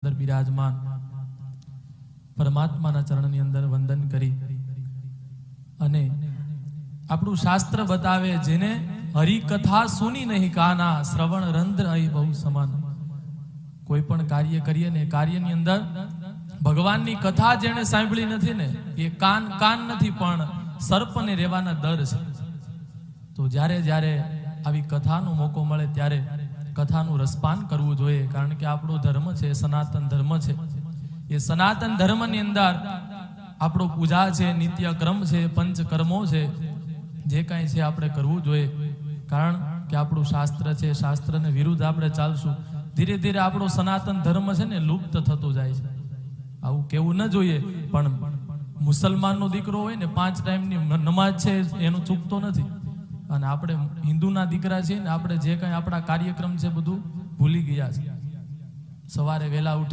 અંદર બિરાજમાન પરમાત્માના ચરણની અંદર વંદન કરી અને આપણું શાસ્ત્ર બતાવે, જેને હરિકથા સુની નહીં કાના, શ્રવણ રંધ્ર અહીં બહુ સમાન. કોઈ પણ કાર્ય કરીએ ને કાર્યની અંદર ભગવાનની કથા જેને સાંભળી નથી ને એ કાન નથી, પણ સર્પને રહેવાના દર છે. તો જ્યારે જ્યારે આવી કથાનો મોકો મળે ત્યારે કથાનું રસપાન કરવું જોઈએ, કારણ કે આપણો ધર્મ છે, સનાતન ધર્મ છે. એ સનાતન ધર્મની અંદર આપણો પૂજા છે, નિત્ય ક્રમ છે, પંચકર્મો છે, જે કાંઈ છે આપણે કરવું જોઈએ. કારણ કે આપણું શાસ્ત્ર છે, શાસ્ત્રને વિરુદ્ધ આપણે ચાલશું, ધીરે ધીરે આપણો સનાતન ધર્મ છે ને લુપ્ત થતો જાય છે. આવું કેવું ન જોઈએ, પણ મુસલમાનનો દીકરો હોય ને 5 ટાઈમની નમાજ છે એનું ચૂકતો નથી, અને આપણે હિન્દુના દીકરા છીએ ને આપણે જે કાંઈ આપણા કાર્યક્રમ છે બધું ભૂલી ગયા છે. સવારે વહેલા ઉઠી